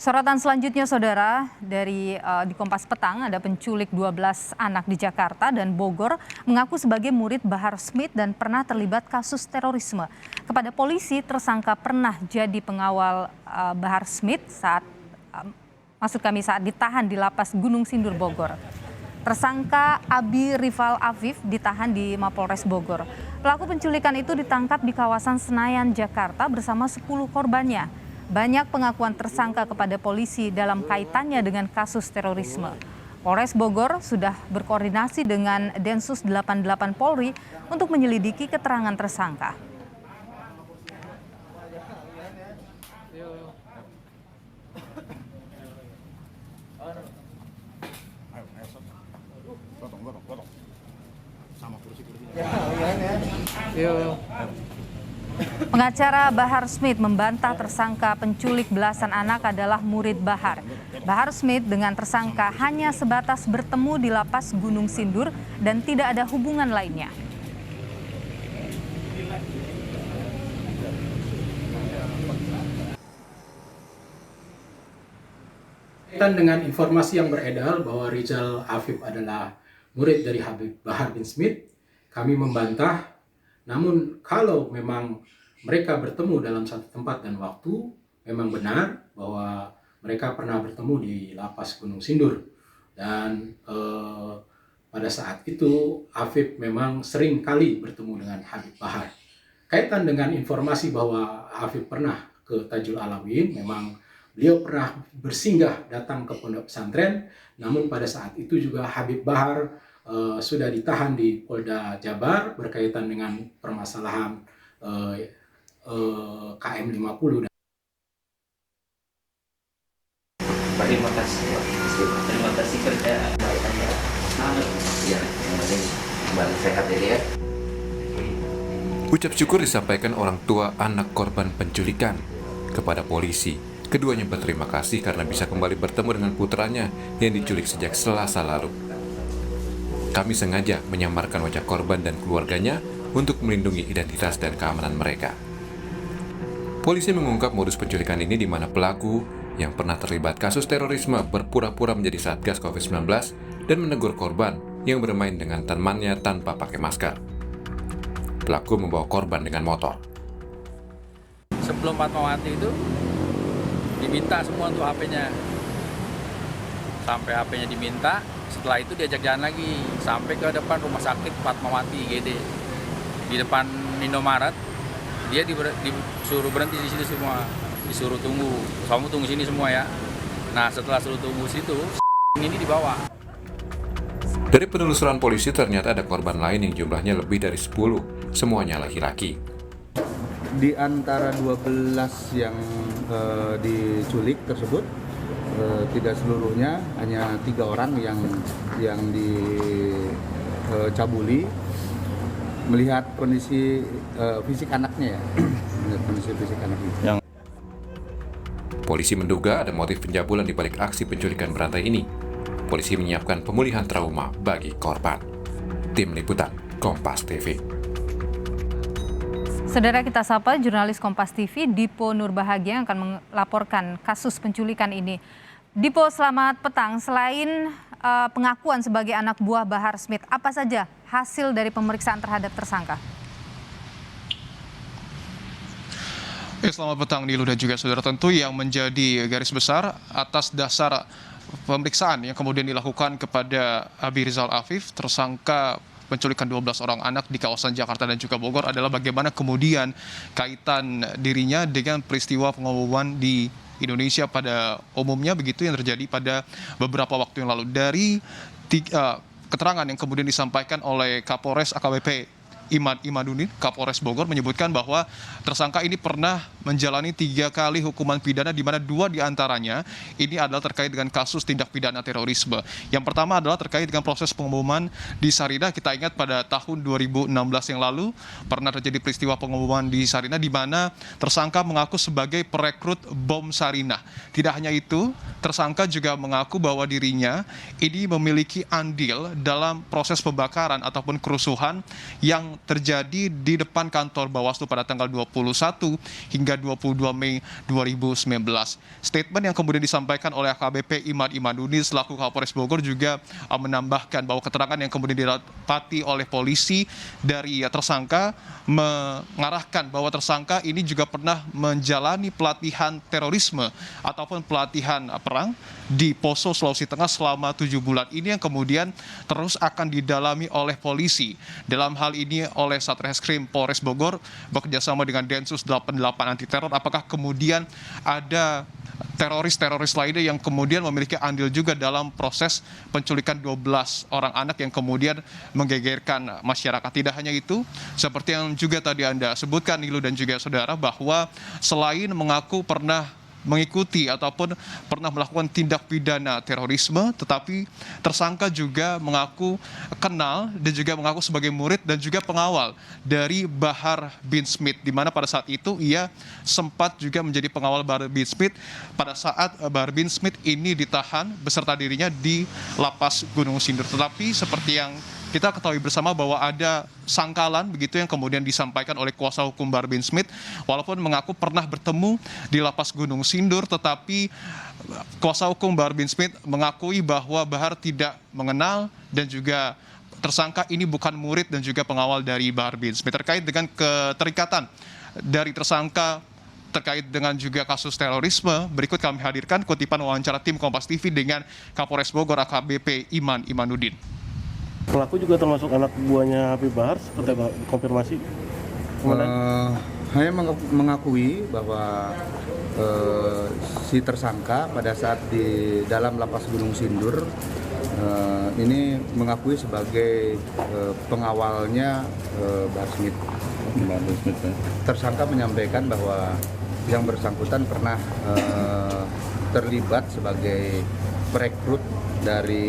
Sorotan selanjutnya, Saudara, di Kompas Petang ada penculik 12 anak di Jakarta dan Bogor mengaku sebagai murid Bahar Smith dan pernah terlibat kasus terorisme. Kepada polisi, tersangka pernah jadi pengawal Bahar Smith saat ditahan di Lapas Gunung Sindur Bogor. Tersangka Abi Rival Afif ditahan di Mapolres Bogor. Pelaku penculikan itu ditangkap di kawasan Senayan, Jakarta bersama 10 korbannya. Banyak pengakuan tersangka kepada polisi dalam kaitannya dengan kasus terorisme. Polres Bogor sudah berkoordinasi dengan Densus 88 Polri untuk menyelidiki keterangan tersangka. Pengacara Bahar Smith membantah tersangka penculik belasan anak adalah murid Bahar. Bahar Smith dengan tersangka hanya sebatas bertemu di Lapas Gunung Sindur dan tidak ada hubungan lainnya. Kaitan dengan informasi yang beredar bahwa Rizal Afif adalah murid dari Habib Bahar bin Smith, kami membantah. Namun kalau memang mereka bertemu dalam satu tempat dan waktu, memang benar bahwa mereka pernah bertemu di Lapas Gunung Sindur. Dan pada saat itu Afif memang sering kali bertemu dengan Habib Bahar. Kaitan dengan informasi bahwa Afif pernah ke Tajul Alawin, memang beliau pernah bersinggah datang ke pondok pesantren, namun pada saat itu juga Habib Bahar sudah ditahan di Polda Jabar berkaitan dengan permasalahan KM 50. Terima kasih kerja ya, kembali sehat ya. Ucap syukur disampaikan orang tua anak korban penculikan kepada polisi. Keduanya berterima kasih karena bisa kembali bertemu dengan putranya yang diculik sejak Selasa lalu. Kami sengaja menyamarkan wajah korban dan keluarganya untuk melindungi identitas dan keamanan mereka. Polisi mengungkap modus penculikan ini di mana pelaku yang pernah terlibat kasus terorisme berpura-pura menjadi Satgas COVID-19 dan menegur korban yang bermain dengan temannya tanpa pakai masker. Pelaku membawa korban dengan motor. Sebelum Fatmawati itu diminta semua untuk HP-nya. Sampai HP-nya diminta, setelah itu diajak jalan lagi sampai ke depan rumah sakit Fatmawati GD. Di depan Indomaret, dia disuruh berhenti di situ semua, disuruh tunggu. Kamu tunggu sini semua ya. Nah, setelah suruh tunggu situ, ini dibawa. Dari penelusuran polisi ternyata ada korban lain yang jumlahnya lebih dari 10, semuanya laki-laki. Di antara 12 yang diculik tersebut, tidak seluruhnya, hanya 3 orang yang dicabuli. Melihat kondisi fisik anaknya ya, melihat kondisi fisik anaknya. Polisi menduga ada motif pencabulan di balik aksi penculikan berantai ini. Polisi menyiapkan pemulihan trauma bagi korban. Tim Liputan Kompas TV. Saudara, kita sapa jurnalis Kompas TV Dipo Nurbahagia yang akan melaporkan kasus penculikan ini. Dipo, selamat petang. Selain pengakuan sebagai anak buah Bahar Smith, apa saja hasil dari pemeriksaan terhadap tersangka? Selamat petang Nilu dan juga saudara. Tentu yang menjadi garis besar atas dasar pemeriksaan yang kemudian dilakukan kepada Abi Rizal Afif, tersangka penculikan 12 orang anak di kawasan Jakarta dan juga Bogor, adalah bagaimana kemudian kaitan dirinya dengan peristiwa pengumuman di Indonesia pada umumnya begitu yang terjadi pada beberapa waktu yang lalu. Dari keterangan yang kemudian disampaikan oleh Kapolres AKBP Imaduddin, Kapolres Bogor, menyebutkan bahwa tersangka ini pernah menjalani 3 kali hukuman pidana, di mana 2 diantaranya ini adalah terkait dengan kasus tindak pidana terorisme. Yang pertama adalah terkait dengan proses pengumuman di Sarinah. Kita ingat pada tahun 2016 yang lalu pernah terjadi peristiwa pengumuman di Sarinah, di mana tersangka mengaku sebagai perekrut bom Sarinah. Tidak hanya itu, tersangka juga mengaku bahwa dirinya ini memiliki andil dalam proses pembakaran ataupun kerusuhan yang terjadi di depan kantor Bawaslu pada tanggal 21 hingga 22 Mei 2019. Statement yang kemudian disampaikan oleh AKBP Iman Imanudin selaku Kapolres Bogor juga menambahkan bahwa keterangan yang kemudian didapati oleh polisi dari tersangka mengarahkan bahwa tersangka ini juga pernah menjalani pelatihan terorisme ataupun pelatihan perang di Poso, Sulawesi Tengah selama 7 bulan. Ini yang kemudian terus akan didalami oleh polisi. Dalam hal ini oleh Satreskrim Polres Bogor bekerjasama dengan Densus 88 anti teror. Apakah kemudian ada teroris-teroris lainnya yang kemudian memiliki andil juga dalam proses penculikan 12 orang anak yang kemudian menggegerkan masyarakat. Tidak hanya itu, seperti yang juga tadi Anda sebutkan Nilu dan juga saudara, bahwa selain mengaku pernah mengikuti ataupun pernah melakukan tindak pidana terorisme, tetapi tersangka juga mengaku kenal dan juga mengaku sebagai murid dan juga pengawal dari Bahar bin Smith, di mana pada saat itu ia sempat juga menjadi pengawal Bahar bin Smith pada saat Bahar bin Smith ini ditahan beserta dirinya di Lapas Gunung Sindur. Tetapi seperti yang kita ketahui bersama bahwa ada sangkalan begitu yang kemudian disampaikan oleh kuasa hukum Bahar bin Smith, walaupun mengaku pernah bertemu di Lapas Gunung Sindur, tetapi kuasa hukum Bahar bin Smith mengakui bahwa Bahar tidak mengenal dan juga tersangka ini bukan murid dan juga pengawal dari Bahar bin Smith. Terkait dengan keterikatan dari tersangka terkait dengan juga kasus terorisme, berikut kami hadirkan kutipan wawancara tim Kompas TV dengan Kapolres Bogor AKBP Iman Imanudin. Pelaku juga termasuk anak buahnya Habib Bahar, seperti apa? Konfirmasi? Hanya mengakui bahwa si tersangka pada saat di dalam Lapas Gunung Sindur ini mengakui sebagai pengawalnya Bahar Smith. Tersangka menyampaikan bahwa yang bersangkutan pernah terlibat sebagai perekrut dari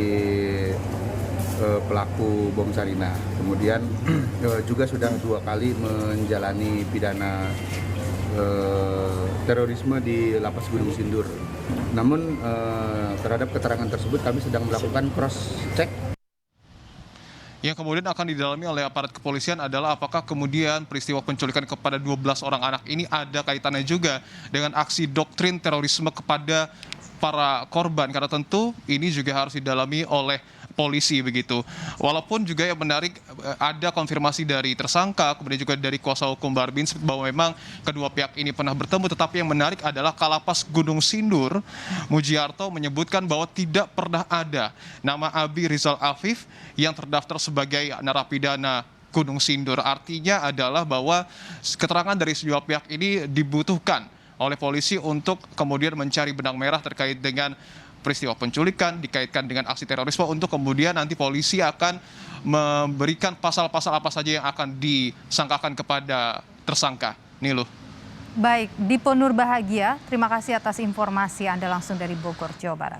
pelaku bom Sarinah. Kemudian juga sudah 2 kali menjalani pidana terorisme di Lapas Gunung Sindur. Namun terhadap keterangan tersebut kami sedang melakukan cross check. Yang kemudian akan didalami oleh aparat kepolisian adalah apakah kemudian peristiwa penculikan kepada 12 orang anak ini ada kaitannya juga dengan aksi doktrin terorisme kepada para korban, karena tentu ini juga harus didalami oleh polisi begitu. Walaupun juga yang menarik ada konfirmasi dari tersangka, kemudian juga dari kuasa hukum Bahar bin Smith bahwa memang kedua pihak ini pernah bertemu, tetapi yang menarik adalah Kalapas Gunung Sindur, Mujiarto menyebutkan bahwa tidak pernah ada nama Abi Rizal Afif yang terdaftar sebagai narapidana Gunung Sindur. Artinya adalah bahwa keterangan dari sejumlah pihak ini dibutuhkan oleh polisi untuk kemudian mencari benang merah terkait dengan peristiwa penculikan, dikaitkan dengan aksi terorisme, untuk kemudian nanti polisi akan memberikan pasal-pasal apa saja yang akan disangkakan kepada tersangka. Nilu. Baik, Dipo Nur Bahagia, terima kasih atas informasi Anda langsung dari Bogor, Jawa Barat.